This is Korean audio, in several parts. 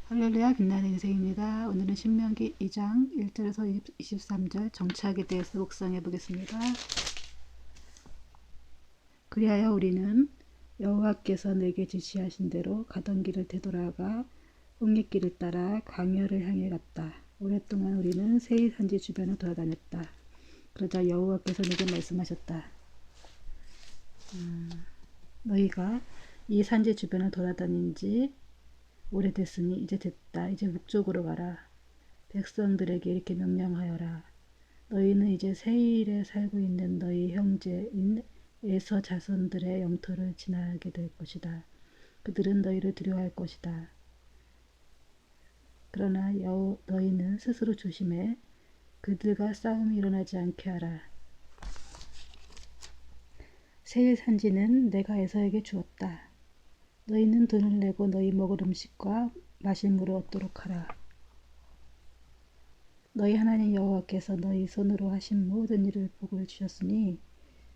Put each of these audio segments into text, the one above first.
할렐루야, 빛나는 인생입니다. 오늘은 신명기 2장 1절에서 23절 정착에 대해서 묵상해 보겠습니다. 그리하여 우리는 여호와께서 내게 지시하신 대로 가던 길을 되돌아가 옥리길을 따라 광야를 향해 갔다. 오랫동안 우리는 세일 산지 주변을 돌아다녔다. 그러자 여호와께서 내게 말씀하셨다. 너희가 이 산지 주변을 돌아다닌 지 오래됐으니 이제 됐다. 이제 북쪽으로 가라. 백성들에게 이렇게 명령하여라. 너희는 이제 세일에 살고 있는 너희 형제인 에서 자손들의 영토를 지나게 될 것이다. 그들은 너희를 두려워할 것이다. 그러나 너희는 스스로 조심해 그들과 싸움이 일어나지 않게 하라. 세일 산지는 내가 에서에게 주었다. 너희는 돈을 내고 너희 먹을 음식과 마실 물을 얻도록 하라. 너희 하나님 여호와께서 너희 손으로 하신 모든 일을 복을 주셨으니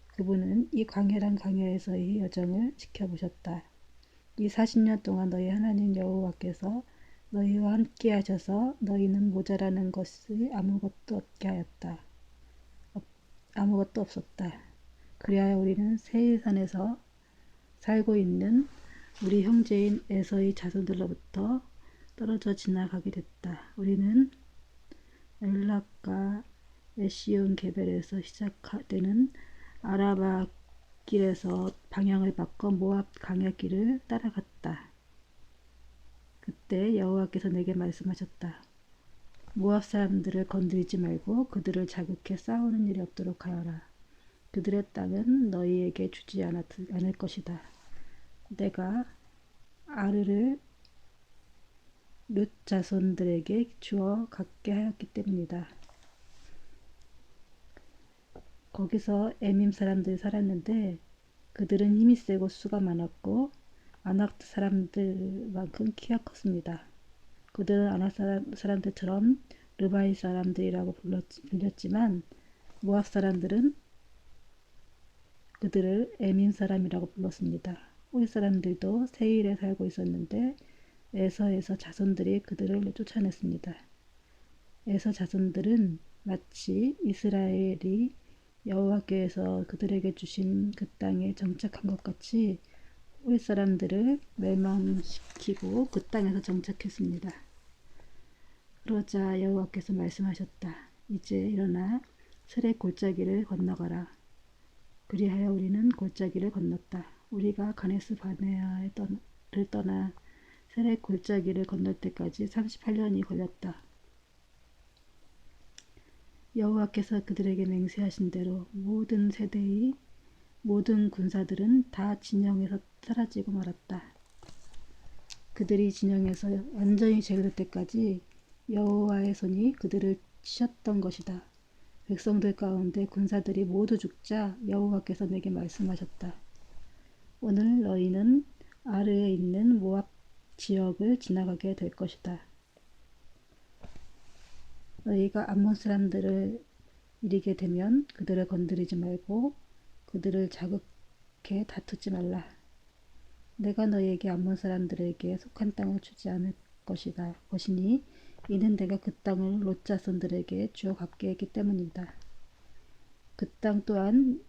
그분은 이 광활한 광야에서의 여정을 지켜보셨다. 이 40년 동안 너희 하나님 여호와께서 너희와 함께 하셔서 너희는 모자라는 것이 아무것도 없었다. 그리하여 우리는 세일산에서 살고 있는 우리 형제인 에서의 자손들로부터 떨어져 지나가게 됐다. 우리는 엘락과 에시온 게벨에서 시작되는 아라바 길에서 방향을 바꿔 모압 광야길을 따라갔다. 그때 여호와께서 내게 말씀하셨다. 모압 사람들을 건드리지 말고 그들을 자극해 싸우는 일이 없도록 하여라. 그들의 땅은 너희에게 주지 않을 것이다. 내가 아르를 룻 자손들에게 주어 갖게 하였기 때문이다. 거기서 에밈 사람들이 살았는데 그들은 힘이 세고 수가 많았고 아낙 사람들만큼 키가 컸습니다. 그들은 아낙 사람들처럼 르바이 사람들이라고 불렸지만 모압 사람들은 그들을 에밈 사람이라고 불렀습니다. 우리 사람들도 세일에 살고 있었는데 에서에서 자손들이 그들을 쫓아냈습니다. 에서 자손들은 마치 이스라엘이 여호와께서 그들에게 주신 그 땅에 정착한 것 같이 우리 사람들을 멸망시키고 그 땅에서 정착했습니다. 그러자 여호와께서 말씀하셨다. 이제 일어나 스레 골짜기를 건너가라. 그리하여 우리는 골짜기를 건넜다. 우리가 가네스 바네아를 떠나 스레 골짜기를 건널 때까지 38년이 걸렸다. 여호와께서 그들에게 맹세하신 대로 모든 세대의 모든 군사들은 다 진영에서 사라지고 말았다. 그들이 진영에서 완전히 제거될 때까지 여호와의 손이 그들을 치셨던 것이다. 백성들 가운데 군사들이 모두 죽자 여호와께서 내게 말씀하셨다. 오늘 너희는 아르에 있는 모압 지역을 지나가게 될 것이다. 너희가 암몬 사람들을 이르게 되면 그들을 건드리지 말고 그들을 자극해 다투지 말라. 내가 너희에게 암몬 사람들에게 속한 땅을 주지 않을 것이니 이는 내가 그 땅을 롯 자손들에게 주어 갖게 했기 때문이다. 그 땅 또한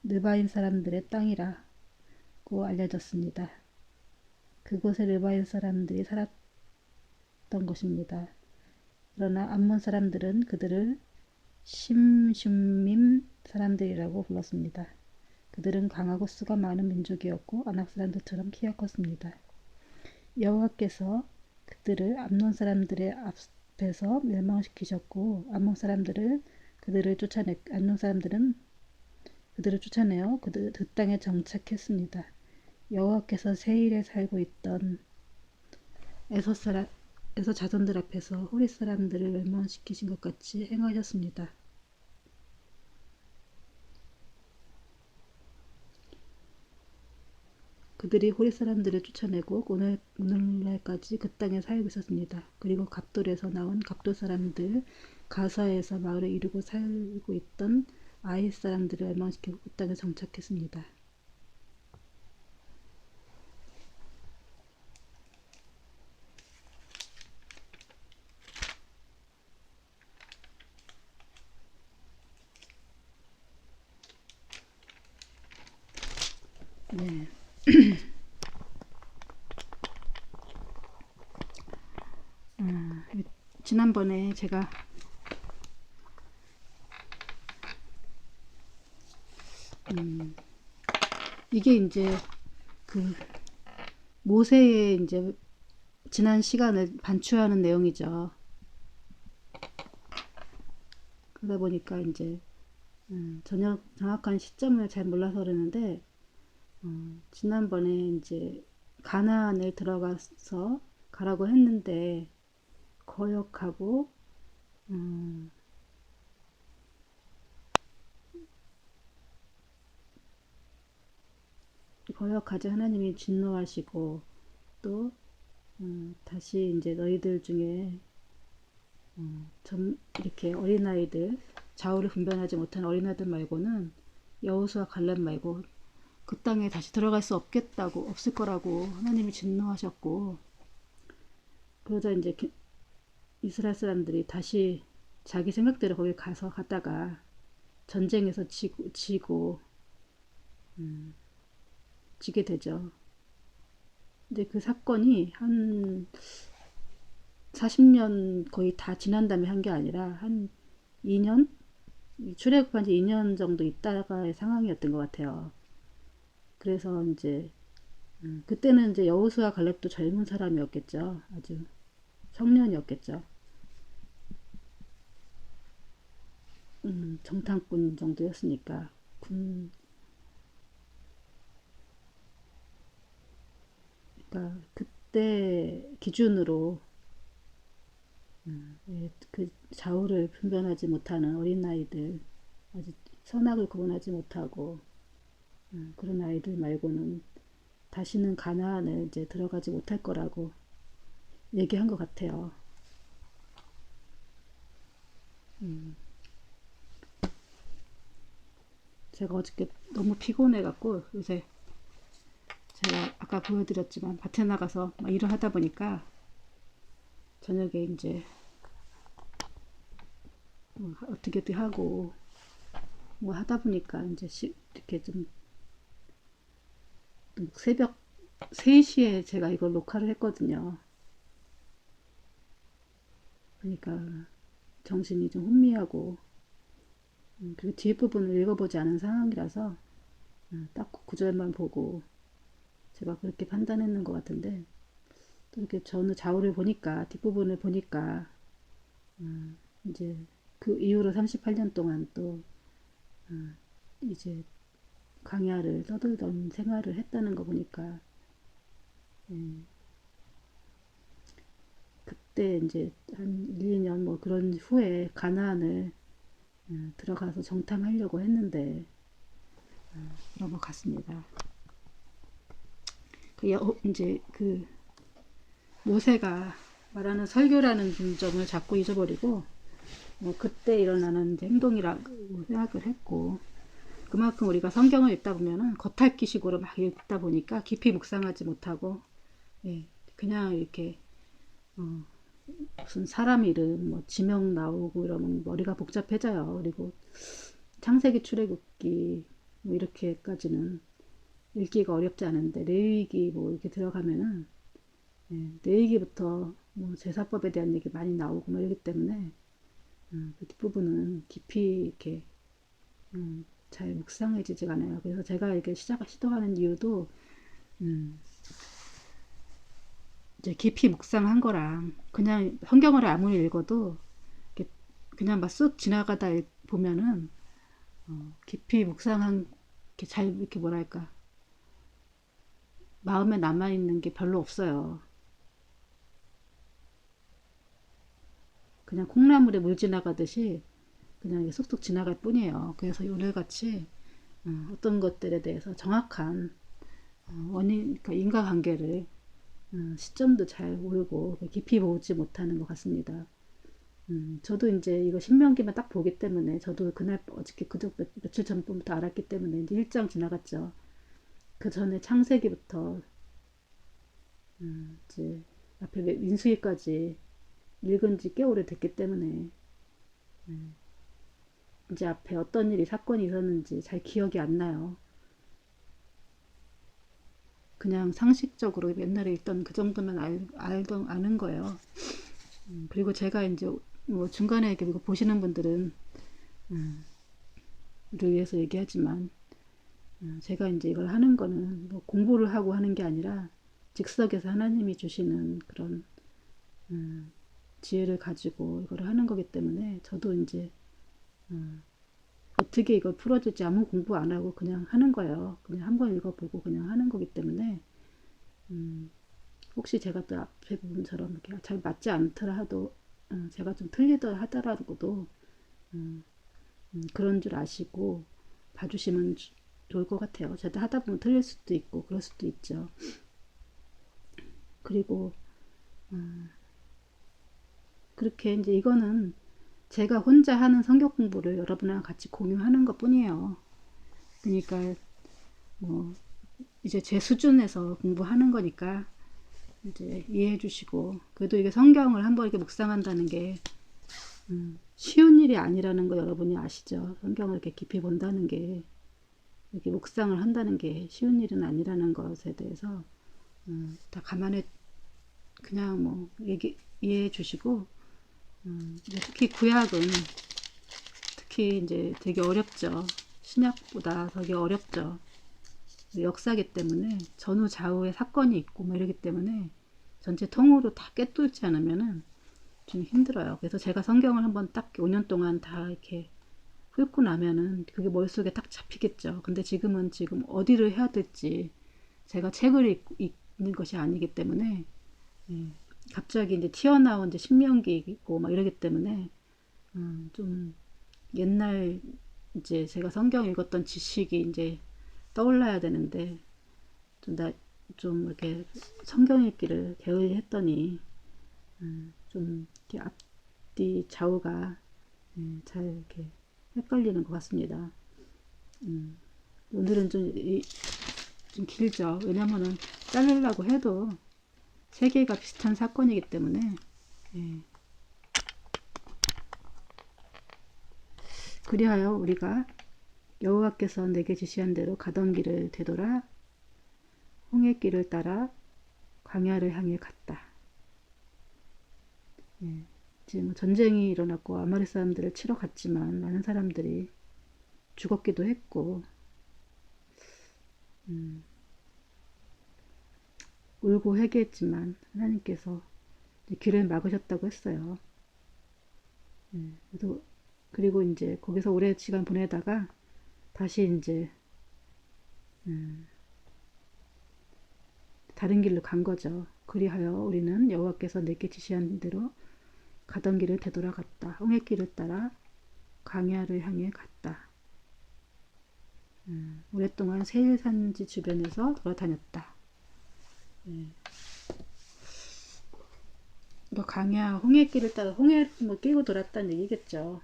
르바임 사람들의 땅이라고 알려졌습니다. 그곳에 르바임 사람들이 살았던 것입니다. 그러나 암몬 사람들은 그들을 심슌밈 사람들이라고 불렀습니다. 그들은 강하고 수가 많은 민족이었고 아낙 사람들처럼 키가 컸습니다. 여호와께서 그들을 암몬 사람들의 앞에서 멸망시키셨고 암몬 사람들은 그들을 쫓아내어 그 땅에 정착했습니다. 여호와께서 세일에 살고 있던 에서 자손들 앞에서 호리 사람들을 멸망시키신 것 같이 행하셨습니다. 그들이 호리 사람들을 쫓아내고 오늘날까지 그 땅에 살고 있었습니다. 그리고 갑돌에서 나온 갑돌 사람들, 가사에서 마을을 이루고 살고 있던 아이 사람들을 멸망시키고 그 땅에 정착했습니다. 지난번에 제가 이게 이제 그 모세의 이제 지난 시간을 반추하는 내용이죠. 그러다 보니까 이제 정확한 시점을 잘 몰라서 그러는데 지난번에 이제 가나안을 들어가서 가라고 했는데 거역하고 거역하자 하나님이 진노하시고 또 다시 이제 너희들 중에 이렇게 어린아이들 좌우를 분별하지 못한 어린아이들 말고는 여호수아 갈렙 말고 그 땅에 다시 들어갈 수 없겠다고 없을 거라고 하나님이 진노하셨고 그러자 이제 이스라엘 사람들이 다시 자기 생각대로 거기 가서 갔다가 전쟁에서 지고 지게 되죠. 근데 그 사건이 한 40년 거의 다 지난 다음에 한 게 아니라 한 2년? 출애굽한 지 2년 정도 있다가의 상황이었던 것 같아요. 그래서 이제 그때는 이제 여호수아 갈렙도 젊은 사람이었겠죠. 아주 청년이었겠죠. 정탐꾼 정도였으니까 그러니까 그때 기준으로 그 좌우를 분별하지 못하는 어린아이들 아직 선악을 구분하지 못하고 그런 아이들 말고는 다시는 가나안을 이제 들어가지 못할 거라고 얘기한 것 같아요. 제가 어저께 너무 피곤해 갖고 요새 제가 아까 보여드렸지만 밭에 나가서 막 일을 하다 보니까 저녁에 이제 뭐 어떻게 하고 뭐 하다 보니까 이제 이렇게 좀 새벽 3시에 제가 이걸 녹화를 했거든요. 그러니까 정신이 좀 혼미하고 그리고 뒷부분을 읽어보지 않은 상황이라서 딱 구절만 보고 제가 그렇게 판단했는 것 같은데 또 이렇게 저는 좌우를 보니까 뒷부분을 보니까 이제 그 이후로 38년 동안 또 이제 광야를 떠돌던 생활을 했다는 거 보니까 그때 이제 한 1, 2년 뭐 그런 후에 가나안을 들어가서 정탐하려고 했는데 넘어갔습니다. 이제 그 모세가 말하는 설교라는 점을 자꾸 잊어버리고 뭐 그때 일어나는 행동이라고 생각을 했고 그만큼 우리가 성경을 읽다 보면은 겉핥기식으로 막 읽다 보니까 깊이 묵상하지 못하고 그냥 이렇게 무슨 사람 이름 뭐 지명 나오고 이러면 머리가 복잡해져요. 그리고 창세기 출애굽기 뭐 이렇게까지는 읽기가 어렵지 않은데 레위기 뭐 이렇게 들어가면은 레위기부터 뭐 제사법에 대한 얘기 많이 나오고 뭐 이러기 때문에 그 뒷부분은 깊이 이렇게 잘 묵상해지지가 않아요. 그래서 제가 이렇게 시도하는 이유도 이제 깊이 묵상한 거랑 그냥 성경을 아무리 읽어도 그냥 막 쑥 지나가다 보면은 깊이 묵상한 게 잘 이렇게 뭐랄까 마음에 남아있는 게 별로 없어요. 그냥 콩나물에 물 지나가듯이 그냥 쏙쏙 지나갈 뿐이에요. 그래서 오늘같이 어떤 것들에 대해서 정확한 원인, 그러니까 인과관계를 시점도 잘 모르고 깊이 보지 못하는 것 같습니다. 저도 이제 이거 신명기만 딱 보기 때문에 저도 그날 어저께 그저 며칠 전부터 알았기 때문에 이제 1장 지나갔죠. 그 전에 창세기부터 이제 앞에 민수기까지 읽은 지 꽤 오래됐기 때문에 이제 앞에 어떤 일이 사건이 있었는지 잘 기억이 안 나요. 그냥 상식적으로 옛날에 읽던 그 정도면 아는 거예요. 그리고 제가 이제 뭐 중간에 이렇게 보시는 분들은 를 위해서 얘기하지만 제가 이제 이걸 하는 거는 뭐 공부를 하고 하는 게 아니라 즉석에서 하나님이 주시는 그런 지혜를 가지고 이걸 하는 거기 때문에 저도 이제 어떻게 이걸 풀어줄지 아무 공부 안 하고 그냥 하는 거예요. 그냥 한번 읽어보고 그냥 하는 거기 때문에 혹시 제가 또 앞에 부분처럼 이렇게 잘 맞지 않더라 하도 제가 좀 틀리더라 하더라도 그런 줄 아시고 봐주시면 좋을 것 같아요. 저도 하다 보면 틀릴 수도 있고 그럴 수도 있죠. 그리고 그렇게 이제 이거는 제가 혼자 하는 성경 공부를 여러분이랑 같이 공유하는 것 뿐이에요. 그러니까 뭐 이제 제 수준에서 공부하는 거니까 이제 이해해 주시고, 그래도 이게 성경을 한번 이렇게 묵상한다는 게 쉬운 일이 아니라는 거 여러분이 아시죠? 성경을 이렇게 깊이 본다는 게, 이렇게 묵상을 한다는 게 쉬운 일은 아니라는 것에 대해서 다 감안해 그냥 뭐 이해해 주시고, 특히 구약은 특히 이제 되게 어렵죠. 신약보다 되게 어렵죠. 역사기 때문에 전후 좌우의 사건이 있고 뭐 이러기 때문에 전체 통으로 다 꿰뚫지 않으면은 좀 힘들어요. 그래서 제가 성경을 한번 딱 5년 동안 다 이렇게 훑고 나면은 그게 머릿속에 딱 잡히겠죠. 근데 지금은 지금 어디를 해야 될지 제가 책을 읽는 것이 아니기 때문에 갑자기 이제 튀어나온 이제 신명기이고 막 이러기 때문에 좀 옛날 이제 제가 성경 읽었던 지식이 이제 떠올라야 되는데 좀 이렇게 성경 읽기를 게을리했더니 좀 이렇게 앞뒤 좌우가 잘 이렇게 헷갈리는 것 같습니다. 오늘은 좀 길죠. 왜냐면은 자르려고 해도 세 개가 비슷한 사건이기 때문에 그리하여 우리가 여호와께서 내게 지시한 대로 가던 길을 되돌아 홍해 길을 따라 광야를 향해 갔다. 지금 전쟁이 일어났고 아말렉 사람들을 치러 갔지만 많은 사람들이 죽었기도 했고 울고 회개했지만 하나님께서 길을 막으셨다고 했어요. 그리고 이제 거기서 오래 시간 보내다가 다시 이제 다른 길로 간 거죠. 그리하여 우리는 여호와께서 내게 지시한 대로 가던 길을 되돌아갔다. 홍해길을 따라 광야를 향해 갔다. 오랫동안 세일산지 주변에서 돌아다녔다. 뭐 광야 홍해길을 따라 홍해를 뭐 끼고 돌았다는 얘기겠죠.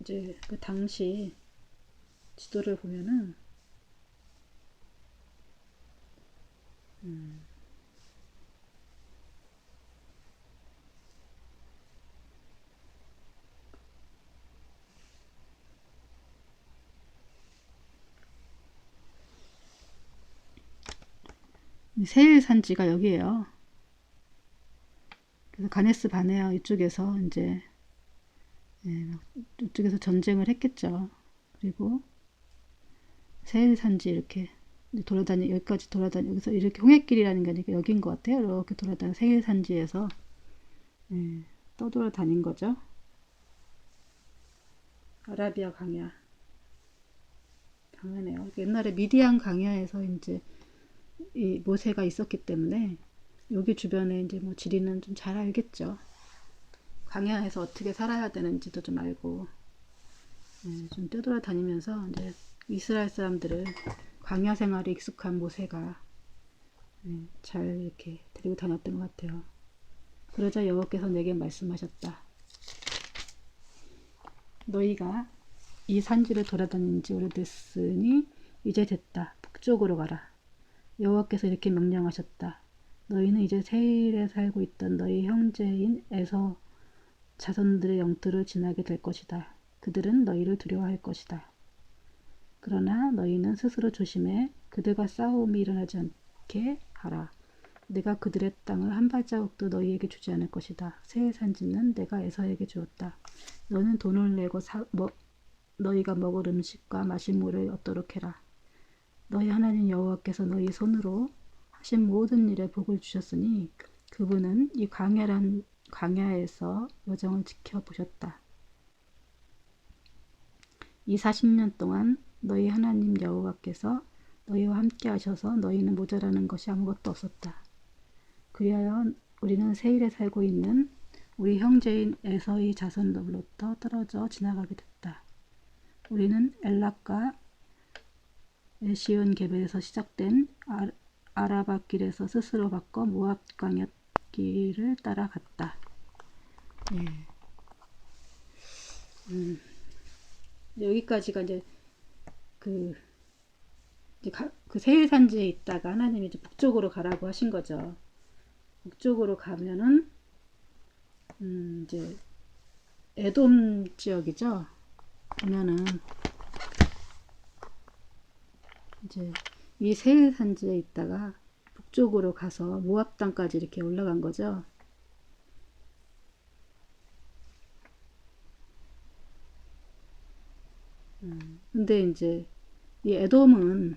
이제 그 당시 지도를 보면은 세일 산지가 여기에요. 그래서 가네스 바네아 이쪽에서 이제 이쪽에서 전쟁을 했겠죠. 그리고 세일 산지 이렇게 돌아다니 여기까지 돌아다니 여기서 이렇게 홍해길이라는 게 아니라 여기인 것 같아요. 이렇게 돌아다니 세일 산지에서 떠돌아다닌 거죠. 아라비아 강야네요. 옛날에 미디안 강야에서 이제 이 모세가 있었기 때문에 여기 주변에 이제 뭐 지리는 좀 잘 알겠죠. 광야에서 어떻게 살아야 되는지도 좀 알고 좀 떠돌아다니면서 이제 이스라엘 사람들을 광야 생활에 익숙한 모세가 잘 이렇게 데리고 다녔던 것 같아요. 그러자 여호와께서 내게 말씀하셨다. 너희가 이 산지를 돌아다닌 지 오래됐으니 이제 됐다. 북쪽으로 가라. 여호와께서 이렇게 명령하셨다. 너희는 이제 세일에 살고 있던 너희 형제인 에서 자손들의 영토를 지나게 될 것이다. 그들은 너희를 두려워할 것이다. 그러나 너희는 스스로 조심해 그들과 싸움이 일어나지 않게 하라. 내가 그들의 땅을 한 발자국도 너희에게 주지 않을 것이다. 새 산지는 내가 에서에게 주었다. 너는 돈을 내고 너희가 먹을 음식과 마실 물을 얻도록 해라. 너희 하나님 여호와께서 너희 손으로 하신 모든 일에 복을 주셨으니 그분은 이 광야에서 여정을 지켜보셨다. 이 40년 동안 너희 하나님 여호와께서 너희와 함께 하셔서 너희는 모자라는 것이 아무것도 없었다. 그리하여 우리는 세일에 살고 있는 우리 형제인 에서의 자손들로부터 떨어져 지나가게 됐다. 우리는 엘락과 에시온 게벨에서 시작된 아라바 길에서 스스로 바꿔 모압 광야 길을 따라갔다. 예. 여기까지가 이제 그 세일 산지에 있다가 하나님이 이제 북쪽으로 가라고 하신 거죠. 북쪽으로 가면은 이제 에돔 지역이죠. 보면은 이제 이 세일 산지에 있다가 북쪽으로 가서 모압 땅까지 이렇게 올라간 거죠. 근데 이제 이 에돔은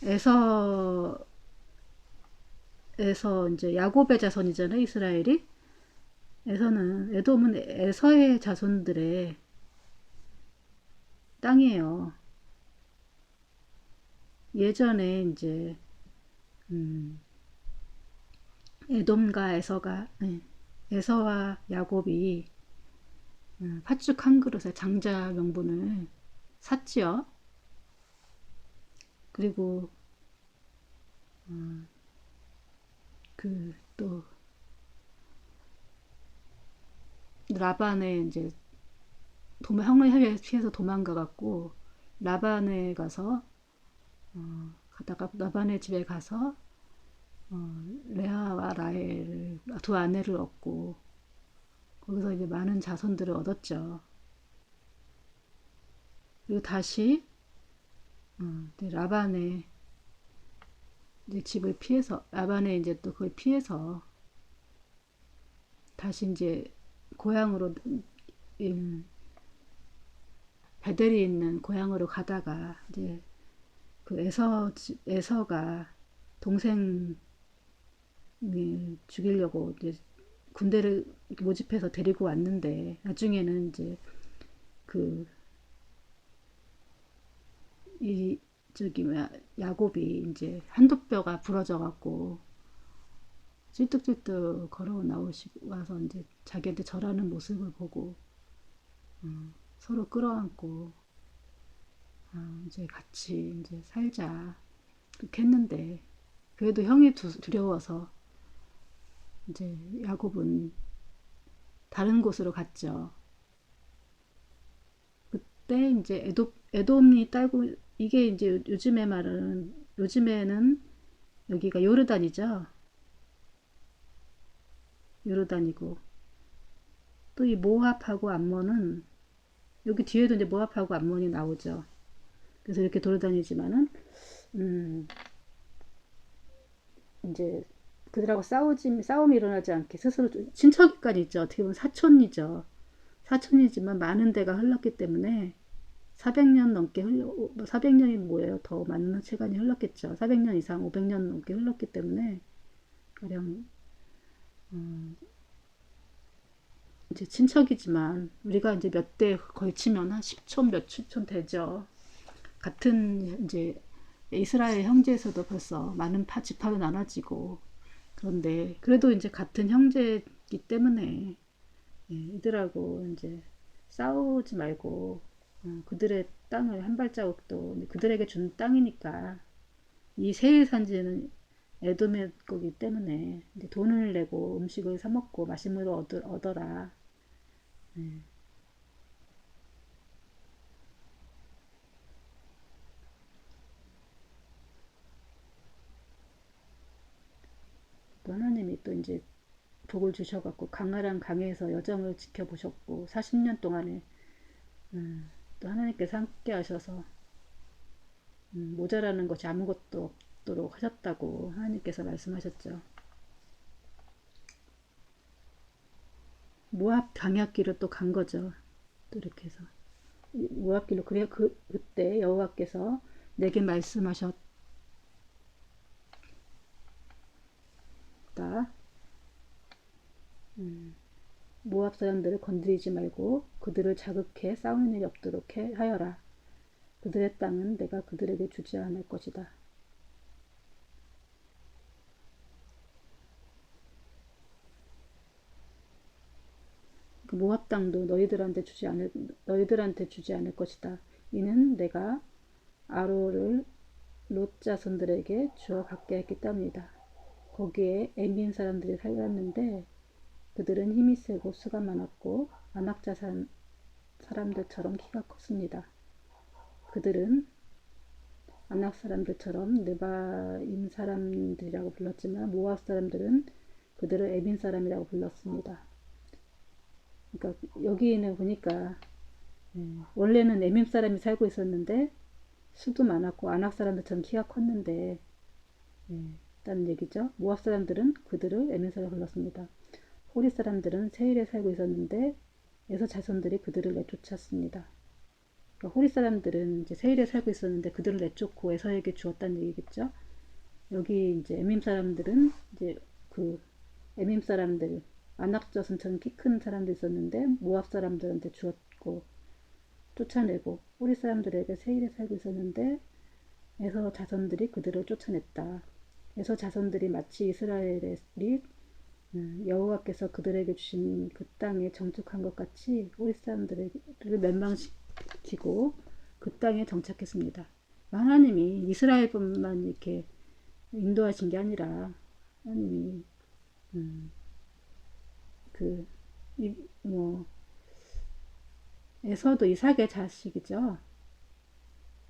에서 이제 야곱의 자손이잖아요, 이스라엘이. 에돔은 에서의 자손들의 땅이에요. 예전에 이제 에돔과 에서와 야곱이 팥죽 한 그릇에 장자 명분을 샀지요. 그리고 또 라반의 이제 형을 피해서 도망가 갖고 라반에 가서 가다가 라반의 집에 가서 레아와 라헬 두 아내를 얻고 거기서 이제 많은 자손들을 얻었죠. 그리고 다시 라반의 이제 집을 피해서 라반의 이제 또 그걸 피해서 다시 이제 고향으로 베델이 있는 고향으로 가다가 이제 그 에서가 동생 죽이려고 이제 군대를 모집해서 데리고 왔는데 나중에는 이제 야곱이 이제 한두 뼈가 부러져 갖고 찔뚝찔뚝 걸어 나오시고 와서 이제 자기한테 절하는 모습을 보고 서로 끌어안고 이제 같이 이제 살자 그렇게 했는데 그래도 형이 두려워서 이제 야곱은 다른 곳으로 갔죠. 그때 이제 에돔이 딸고 이게 이제 요즘에는 여기가 요르단이죠. 요르단이고 또 이 모압하고 암몬은 여기 뒤에도 이제 모압하고 암몬이 나오죠. 그래서 이렇게 돌아다니지만은 이제 그들하고 싸움이 일어나지 않게 스스로 친척이까지 있죠. 어떻게 보면 사촌이죠. 사촌이지만 많은 데가 흘렀기 때문에 400년 넘게 400년이 뭐예요? 더 많은 시간이 흘렀겠죠. 400년 이상 500년 넘게 흘렀기 때문에 가령 이제 친척이지만 우리가 이제 몇 대 걸치면 한 10촌 몇 촌 되죠. 같은 이제 이스라엘 형제에서도 벌써 많은 지파로 나눠지고 그런데 그래도 이제 같은 형제이기 때문에 이들하고 이제 싸우지 말고 그들의 땅을 한 발자국도 그들에게 준 땅이니까 이 세일 산지는 에돔의 거기 때문에 이제 돈을 내고 음식을 사 먹고 맛있는 걸 얻어라. 또 하나님이 또 이제 복을 주셔갖고 강나란 강에서 여정을 지켜보셨고 40년 동안에 또 하나님께서 함께 하셔서 모자라는 것이 아무것도 없도록 하셨다고 하나님께서 말씀하셨죠. 모압 광야길로 또 간 거죠. 또 이렇게 해서 모압길로 그래 그때 여호와께서 내게 말씀하셨다. 모압 사람들을 건드리지 말고 그들을 자극해 싸우는 일이 없도록 하여라. 그들의 땅은 내가 그들에게 주지 않을 것이다. 그 모압 땅도 너희들한테 주지 않을 것이다. 이는 내가 아로를 롯 자손들에게 주어 갖게 했기 때문이다. 거기에 에민 사람들이 살았는데 그들은 힘이 세고 수가 많았고 안악자 사람들처럼 키가 컸습니다. 그들은 아낙 사람들처럼 느바임 사람들이라고 불렀지만 모압 사람들은 그들을 에민 사람이라고 불렀습니다. 그러니까 여기는 보니까 원래는 에민 사람이 살고 있었는데 수도 많았고 아낙 사람들처럼 키가 컸는데 있다는 얘기죠. 모압 사람들은 그들을 에민 사람이라고 불렀습니다. 호리 사람들은 세일에 살고 있었는데 에서 자손들이 그들을 내쫓았습니다. 그러니까 호리 사람들은 이제 세일에 살고 있었는데 그들을 내쫓고 에서에게 주었다는 얘기겠죠. 여기 이제 에밈 사람들은 이제 그 에밈 사람들 아낙저선처럼 키 큰 사람도 있었는데 모압 사람들한테 주었고 쫓아내고 호리 사람들에게 세일에 살고 있었는데 에서 자손들이 그들을 쫓아냈다. 에서 자손들이 마치 이스라엘이 여호와께서 그들에게 주신 그 땅에 정착한 것 같이 호리 사람들을 멸망시키고 그 땅에 정착했습니다. 하나님이 이스라엘뿐만 이렇게 인도하신 게 아니라 하나님이 에서도 이삭의 자식이죠.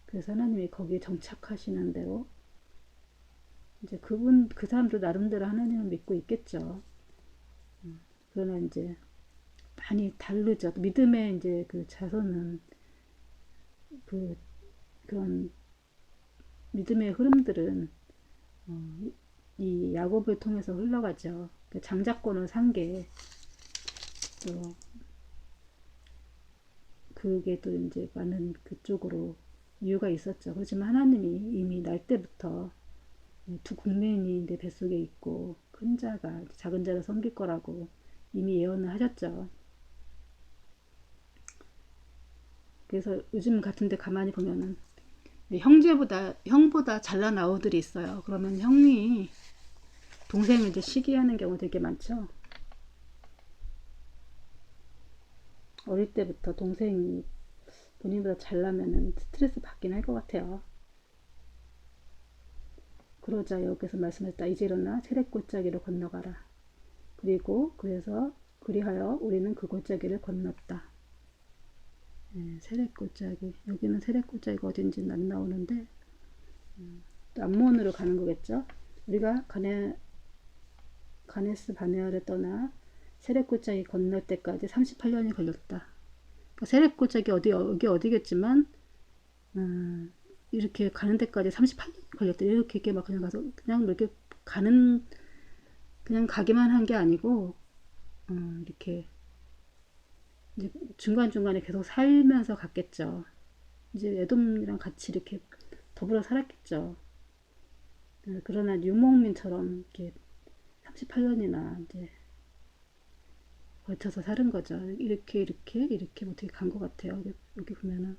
그래서 하나님이 거기에 정착하시는 대로 이제 그 사람도 나름대로 하나님을 믿고 있겠죠. 그러나 이제 많이 다르죠. 믿음의 이제 그 자손은 그런 믿음의 흐름들은 이 야곱을 통해서 흘러가죠. 장자권을 산 게 또 그게 또 이제 많은 그쪽으로 이유가 있었죠. 그렇지만 하나님이 이미 날 때부터 두 국민이 내 뱃속에 있고 큰 자가 작은 자를 섬길 거라고 이미 예언을 하셨죠. 그래서 요즘 같은데 가만히 보면은 형보다 잘난 아우들이 있어요. 그러면 형이 동생을 이제 시기하는 경우 되게 많죠. 어릴 때부터 동생이 본인보다 잘나면은 스트레스 받긴 할 것 같아요. 그러자 여기서 말씀했다. 이제 일어나 세렛 골짜기를 건너가라. 그래서 그리하여 우리는 그 골짜기를 건넜다. 세렛 골짜기. 여기는 세렛 골짜기가 어딘지는 안 나오는데 암몬으로 가는 거겠죠. 우리가 가네스 바네아를 떠나 세렛 골짜기 건널 때까지 38년이 걸렸다. 그러니까 세렛 골짜기 여기 어디겠지만 이렇게 가는 데까지 38년이 걸렸다. 이렇게 막 그냥 가서 그냥 이렇게 그냥 가기만 한 게 아니고 이렇게 이제 중간중간에 계속 살면서 갔겠죠. 이제 에돔이랑 같이 이렇게 더불어 살았겠죠. 그러나 유목민처럼 이렇게 38년이나 이제 걸쳐서 사는 거죠. 이렇게 어떻게 간 것 같아요. 여기 보면은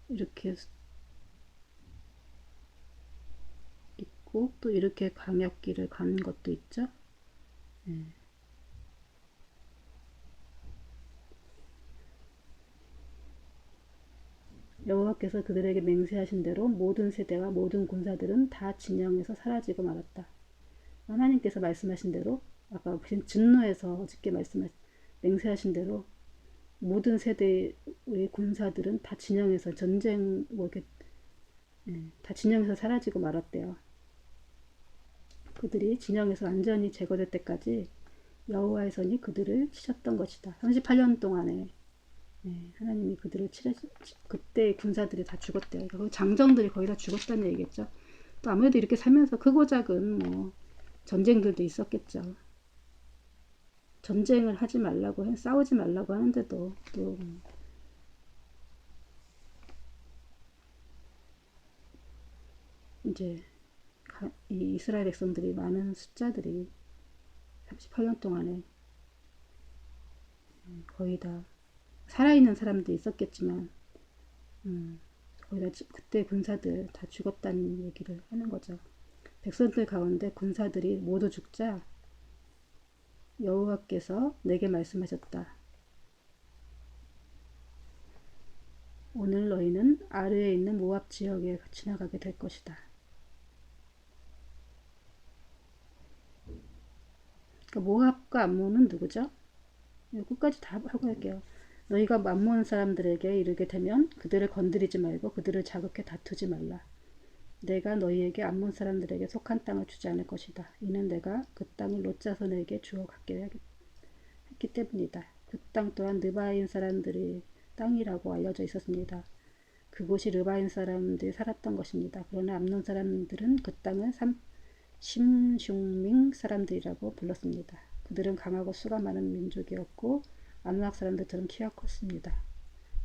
이렇게 있고 또 이렇게 광역길을 가는 것도 있죠. 여호와께서 그들에게 맹세하신 대로 모든 세대와 모든 군사들은 다 진영에서 사라지고 말았다. 하나님께서 말씀하신 대로 아까 진노에서 어저께 맹세하신 대로 모든 세대의 군사들은 다 진영에서 전쟁 다 진영에서 사라지고 말았대요. 그들이 진영에서 완전히 제거될 때까지 여호와의 손이 그들을 치셨던 것이다. 38년 동안에 하나님이 그들을 그때 군사들이 다 죽었대요. 그러니까 장정들이 거의 다 죽었다는 얘기겠죠. 또 아무래도 이렇게 살면서 크고 작은 뭐 전쟁들도 있었겠죠. 전쟁을 하지 말라고 싸우지 말라고 하는데도 또 이제 이 이스라엘 백성들이 많은 숫자들이 38년 동안에 거의 다 살아있는 사람도 있었겠지만 거의 다 그때 군사들 다 죽었다는 얘기를 하는 거죠. 백성들 가운데 군사들이 모두 죽자 여호와께서 내게 말씀하셨다. 오늘 너희는 아르에 있는 모압 지역에 지나가게 될 것이다. 그러니까 모압과 암몬은 누구죠? 끝까지 다 하고 할게요. 너희가 암몬 사람들에게 이르게 되면 그들을 건드리지 말고 그들을 자극해 다투지 말라. 내가 너희에게 암몬 사람들에게 속한 땅을 주지 않을 것이다. 이는 내가 그 땅을 롯 자손에게 주어 갖게 했기 때문이다. 그 땅 또한 르바인 사람들의 땅이라고 알려져 있었습니다. 그곳이 르바인 사람들이 살았던 것입니다. 그러나 암몬 사람들은 그 땅을 심슭밍 사람들이라고 불렀습니다. 그들은 강하고 수가 많은 민족이었고 아누악 사람들처럼 키가 컸습니다.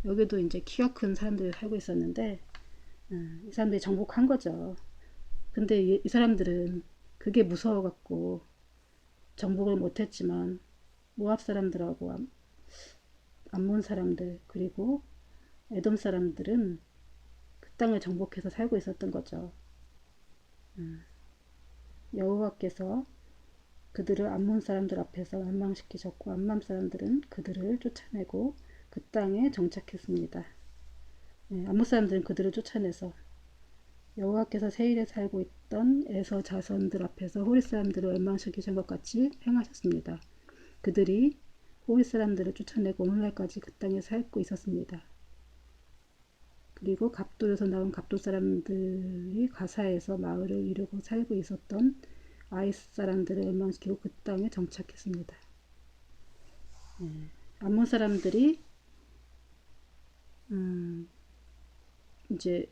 여기도 이제 키가 큰 사람들이 살고 있었는데 이 사람들이 정복한 거죠. 근데 이 사람들은 그게 무서워갖고 정복을 못했지만 모압 사람들하고 암몬 사람들 그리고 에돔 사람들은 그 땅을 정복해서 살고 있었던 거죠. 여호와께서 그들을 암몬 사람들 앞에서 멸망시키셨고 암몬 사람들은 그들을 쫓아내고 그 땅에 정착했습니다. 암몬 사람들은 그들을 쫓아내서 여호와께서 세일에 살고 있던 에서 자손들 앞에서 호리 사람들을 멸망시키신 것 같이 행하셨습니다. 그들이 호리 사람들을 쫓아내고 오늘날까지 그 땅에 살고 있었습니다. 그리고 갑돌에서 나온 갑돌 사람들이 가사에서 마을을 이루고 살고 있었던 아이스 사람들을 멸망시키고 그 땅에 정착했습니다. 암몬 사람들이 이제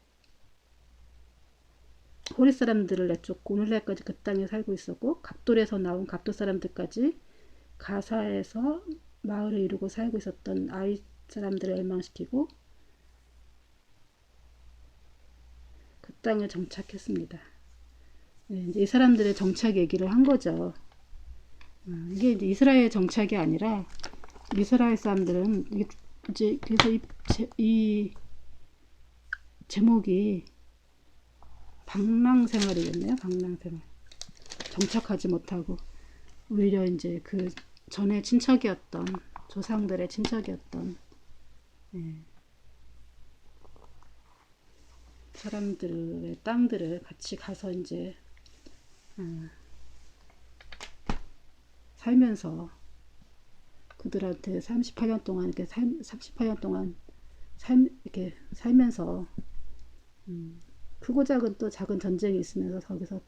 호리 사람들을 내쫓고 오늘날까지 그 땅에 살고 있었고 갑돌에서 나온 갑돌 사람들까지 가사에서 마을을 이루고 살고 있었던 아이 사람들을 멸망시키고 그 땅에 정착했습니다. 이제 이 사람들의 정착 얘기를 한 거죠. 이게 이제 이스라엘 정착이 아니라 이스라엘 사람들은 이제 그래서 이 제목이 방랑생활이겠네요. 방랑생활. 정착하지 못하고 오히려 이제 그 전에 친척이었던 조상들의 친척이었던 사람들의 땅들을 같이 가서 이제 살면서 그들한테 38년 동안 이렇게 38년 동안 이렇게 살면서 크고 작은 또 작은 전쟁이 있으면서 거기서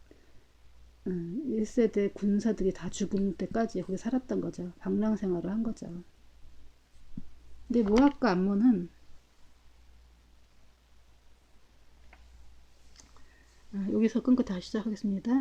1세대 군사들이 다 죽을 때까지 거기 살았던 거죠. 방랑 생활을 한 거죠. 근데 모압과 암몬은 여기서 끊고 다시 시작하겠습니다.